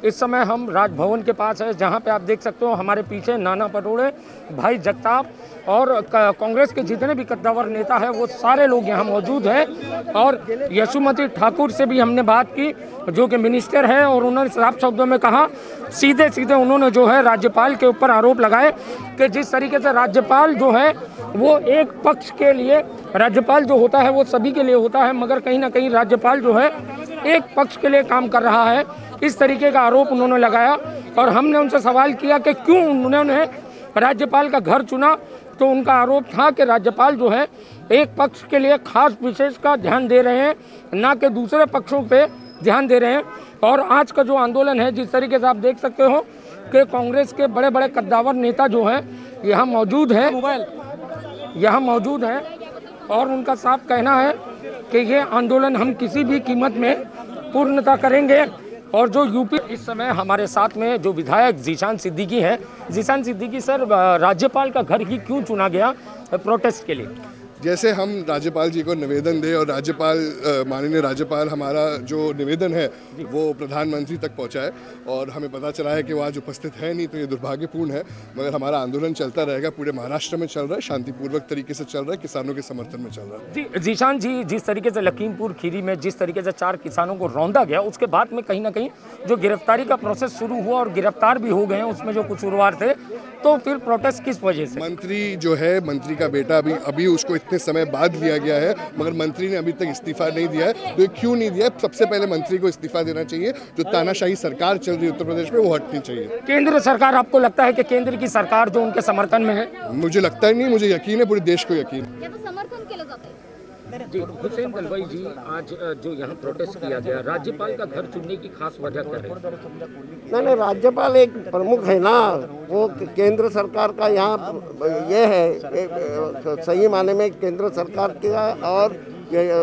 इस समय हम राजभवन के पास है, जहां पे आप देख सकते हो हमारे पीछे नाना पटोले, भाई जगताप और कांग्रेस के जितने भी कद्दावर नेता हैं वो सारे लोग यहाँ मौजूद हैं। और यशोमती ठाकुर से भी हमने बात की, जो कि मिनिस्टर है, और उन्होंने साफ शब्दों में कहा, सीधे सीधे उन्होंने जो है राज्यपाल के ऊपर आरोप लगाए कि जिस तरीके से राज्यपाल जो है वो एक पक्ष के लिए, राज्यपाल जो होता है वो सभी के लिए होता है, मगर कहीं ना कहीं राज्यपाल जो है एक पक्ष के लिए काम कर रहा है, इस तरीके का आरोप उन्होंने लगाया। और हमने उनसे सवाल किया कि क्यों उन्होंने राज्यपाल का घर चुना, तो उनका आरोप था कि राज्यपाल जो है एक पक्ष के लिए खास विशेष का ध्यान दे रहे हैं, ना कि दूसरे पक्षों पे ध्यान दे रहे हैं। और आज का जो आंदोलन है, जिस तरीके से आप देख सकते हो कि कांग्रेस के बड़े बड़े कद्दावर नेता जो हैं यहाँ मौजूद हैं, और उनका साफ कहना है कि ये आंदोलन हम किसी भी कीमत में पूर्णता करेंगे। और जो यूपी, इस समय हमारे साथ में जो विधायक जीशान सिद्दीकी हैं, जीशान सिद्दीकी सर, राज्यपाल का घर ही क्यों चुना गया प्रोटेस्ट के लिए? जैसे हम राज्यपाल जी को निवेदन दें और राज्यपाल माननीय राज्यपाल हमारा जो निवेदन है वो प्रधानमंत्री तक पहुंचाए, और हमें पता चला है कि वो आज उपस्थित है नहीं, तो ये दुर्भाग्यपूर्ण है। मगर हमारा आंदोलन चलता रहेगा, पूरे महाराष्ट्र में चल रहा है, शांतिपूर्वक तरीके से चल रहा है, किसानों के समर्थन में चल रहा है। जी जीशान जी, जिस तरीके से लखीमपुर खीरी में जिस तरीके से 4 किसानों को रौंदा गया, उसके बाद में कहीं ना कहीं जो गिरफ्तारी का प्रोसेस शुरू हुआ और गिरफ्तार भी हो गए हैं उसमें जो कसूरवार थे, तो फिर प्रोटेस्ट किस वजह से? मंत्री जो है, मंत्री का बेटा अभी उसको इतने समय बाद लिया गया है, मगर मंत्री ने अभी तक इस्तीफा नहीं दिया है। तो ये क्यों नहीं दिया है? सबसे पहले मंत्री को इस्तीफा देना चाहिए। जो तानाशाही सरकार चल रही है उत्तर प्रदेश में, वो हटनी चाहिए। केंद्र सरकार, आपको लगता है कि केंद्र की सरकार जो उनके समर्थन में है? मुझे लगता ही नहीं, मुझे यकीन है, पूरे देश को यकीन है। समर्थन केलं जात आहे। जी हुसैन दलवाई जी, आज जो यहाँ प्रोटेस्ट किया गया, राज्यपाल का घर चुनने की खास वजह क्या है? नहीं, राज्यपाल एक प्रमुख है ना, वो केंद्र सरकार का यहाँ ये है, सही माने में केंद्र सरकार का और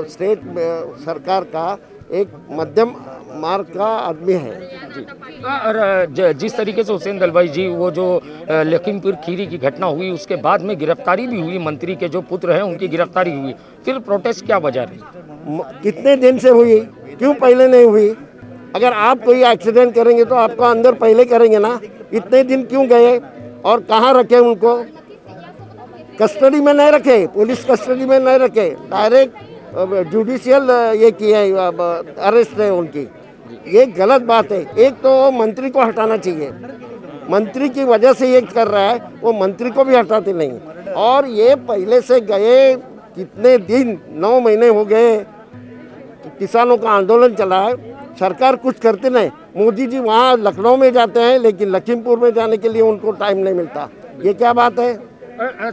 स्टेट सरकार का एक मध्यम मार्ग का आदमी है जी। और जिस तरीके से हुसैन दलवाई जी, वो जो लखीमपुर खीरी की घटना हुई, उसके बाद में गिरफ्तारी भी हुई, मंत्री के जो पुत्र हैं उनकी गिरफ्तारी हुई, फिर प्रोटेस्ट क्या वजह रही? कितने दिन से हुई, क्यों पहले नहीं हुई? अगर आप कोई एक्सीडेंट करेंगे तो आपको अंदर पहले करेंगे ना, इतने दिन क्यों गए? और कहाँ रखे उनको? कस्टडी में नहीं रखे, पुलिस कस्टडी में नहीं रखे, डायरेक्ट जुडिशियल ये किया अरेस्ट है उनकी। ये गलत बात है। एक तो मंत्री को हटाना चाहिए, मंत्री की वजह से ये कर रहा है, वो मंत्री को भी हटाते नहीं। और ये पहले से गए कितने दिन, 9 महीने हो गए किसानों का आंदोलन चला है, सरकार कुछ करते नहीं। मोदी जी वहाँ लखनऊ में जाते हैं, लेकिन लखीमपुर में जाने के लिए उनको टाइम नहीं मिलता। ये क्या बात है?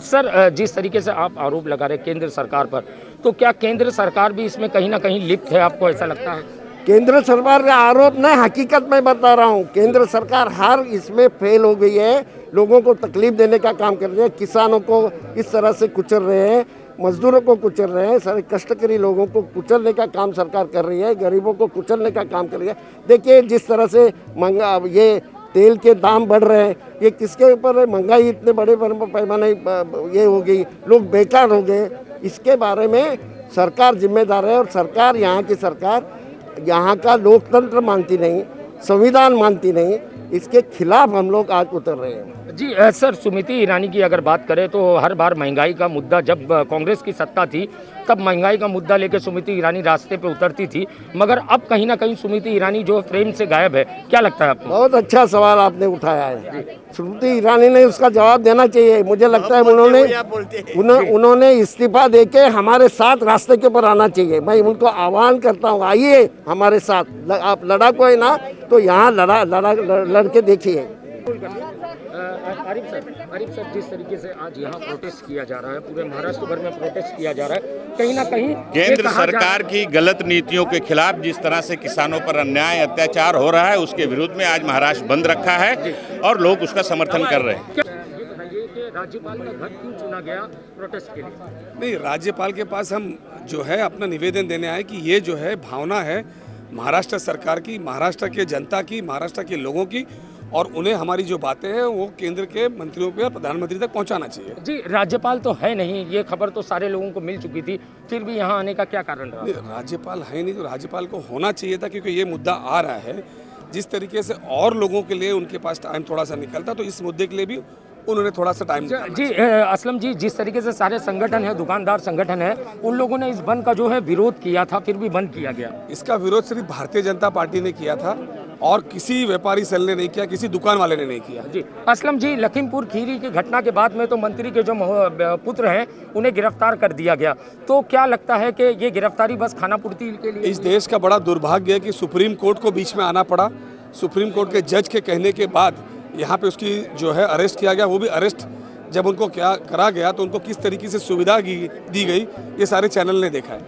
सर, जिस तरीके से आप आरोप लगा रहे केंद्र सरकार पर, तो क्या केंद्र सरकार भी इसमें कहीं ना कहीं लिप्त है, आपको ऐसा लगता है? केंद्र सरकार का आरोप नहीं, हकीकत में बता रहा हूँ। केंद्र सरकार हर इसमें फेल हो गई है, लोगों को तकलीफ देने का काम कर रही है, किसानों को इस तरह से कुचल रहे हैं, मजदूरों को कुचल रहे हैं, सारे कष्टकारी लोगों को कुचलने का काम सरकार कर रही है, गरीबों को कुचलने का काम कर रही है। देखिए जिस तरह से महंगा ये तेल के दाम बढ़ रहे हैं, ये किसके ऊपर है? महंगाई इतने बड़े पैमाने ये हो गई, लोग बेकार हो गए। इसके बारे में सरकार जिम्मेदार है, और सरकार, यहाँ की सरकार यहाँ का लोकतंत्र मानती नहीं, संविधान मानती नहीं। इसके खिलाफ हम लोग आज उतर रहे हैं। जी सर, स्मृति ईरानी की अगर बात करें तो हर बार महंगाई का मुद्दा, जब कांग्रेस की सत्ता थी तब महंगाई का मुद्दा लेकर स्मृति ईरानी रास्ते पे उतरती थी, मगर अब कहीं ना कहीं स्मृति ईरानी जो फ्रेम से गायब है, क्या लगता है आपको? बहुत अच्छा सवाल आपने उठाया है। स्मृति ईरानी ने उसका जवाब देना चाहिए। मुझे लगता है उन्होंने इस्तीफा देके हमारे साथ रास्ते के ऊपर आना चाहिए। मैं उनको आह्वान करता हूँ, आइए हमारे साथ। आप लड़ाकू है ना, तो यहाँ लड़के देखिए। आरिफ सर, जिस तरीके से आज यहाँ प्रोटेस्ट किया जा रहा है, पूरे महाराष्ट्र भर में प्रोटेस्ट किया जा रहा है, कहीं ना कहीं केंद्र सरकार की गलत नीतियों के खिलाफ जिस तरह से किसानों पर अन्याय अत्याचार हो रहा है, उसके विरुद्ध में आज महाराष्ट्र बंद रखा है और लोग उसका समर्थन कर रहे हैं। राज्यपाल का घर क्यों चुना गया प्रोटेस्ट के लिए? नहीं, राज्यपाल के पास हम जो है अपना निवेदन देने आए कि ये जो है भावना है महाराष्ट्र सरकार की, महाराष्ट्र के जनता की, महाराष्ट्र के लोगों की, और उन्हें हमारी जो बातें हैं वो केंद्र के मंत्रियों पे और प्रधानमंत्री तक पहुंचाना चाहिए। जी, राज्यपाल तो है नहीं, ये खबर तो सारे लोगों को मिल चुकी थी, फिर भी यहाँ आने का क्या कारण रहा? राज्यपाल है नहीं, तो राज्यपाल को होना चाहिए था, क्योंकि ये मुद्दा आ रहा है। जिस तरीके से और लोगों के लिए उनके पास टाइम थोड़ा सा निकलता, तो इस मुद्दे के लिए भी उन्होंने थोड़ा सा टाइम जी असलम जी, जिस तरीके से सारे संगठन है, दुकानदार संगठन है, उन लोगों ने इस बंद का जो है विरोध किया था, फिर भी बंद किया गया। इसका विरोध सिर्फ भारतीय जनता पार्टी ने किया था और किसी व्यापारी सेल ने नहीं किया, किसी दुकान वाले ने नहीं किया। जी असलम जी, लखीमपुर खीरी की घटना के बाद में तो मंत्री के जो पुत्र हैं उन्हें गिरफ्तार कर दिया गया, तो क्या लगता है कि ये गिरफ्तारी बस खाना पूर्ति के लिए? इस देश का बड़ा दुर्भाग्य है कि सुप्रीम कोर्ट को बीच में आना पड़ा। सुप्रीम कोर्ट के जज के कहने के बाद यहाँ पे उसकी जो है अरेस्ट किया गया। वो भी अरेस्ट जब उनको क्या करा गया तो उनको किस तरीके से सुविधा दी गई, ये सारे चैनल ने देखा है।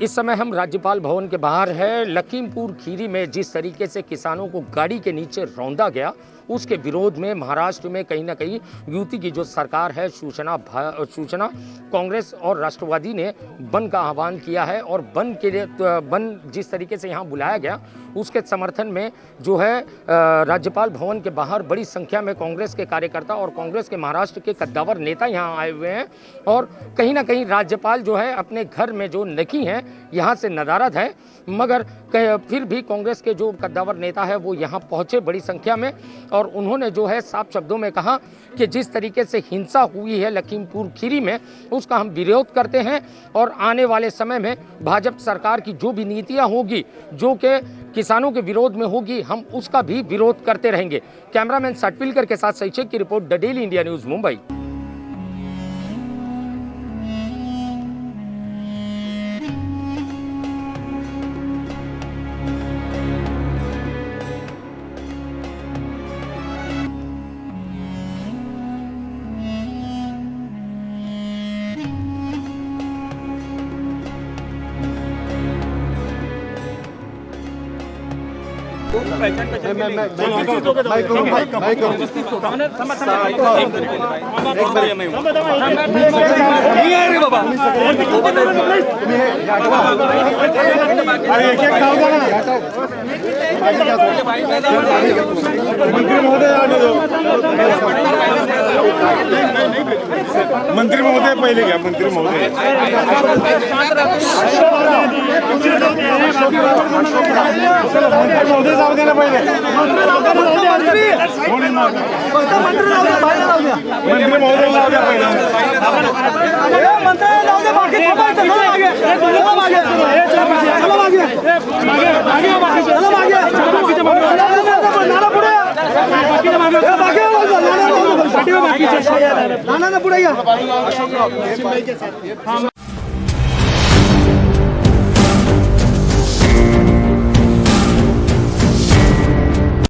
इस समय हम राज्यपाल भवन के बाहर है। लखीमपुर खीरी में जिस तरीके से किसानों को गाड़ी के नीचे रौंदा गया, उसके विरोध में महाराष्ट्र में कहीं ना कहीं युति की जो सरकार है, सूचना कांग्रेस और राष्ट्रवादी ने बंद का आह्वान किया है। और बंद के लिए बंद जिस तरीके से यहाँ बुलाया गया, उसके समर्थन में जो है राज्यपाल भवन के बाहर बड़ी संख्या में कांग्रेस के कार्यकर्ता और कांग्रेस के महाराष्ट्र के कद्दावर नेता यहाँ आए हुए हैं। और कहीं ना कहीं राज्यपाल जो है अपने घर में जो नकी हैं, यहाँ से नदारद है, मगर फिर भी कांग्रेस के जो कद्दावर नेता है वो यहाँ पहुँचे बड़ी संख्या में। और उन्होंने जो है साफ शब्दों में कहा कि जिस तरीके से हिंसा हुई है लखीमपुर खीरी में, उसका हम विरोध करते हैं और आने वाले समय में भाजपा सरकार की जो भी नीतियां होगी जो कि किसानों के विरोध में होगी, हम उसका भी विरोध करते रहेंगे। कैमरामैन सटविलकर के साथ सही की report, the daily India news, Mumbai. मंत्री महोदय पहिले घ्या, मंत्री महोदय जाऊ द्या ना पहिले, मंत्री महोदय जाऊ द्या पहिले।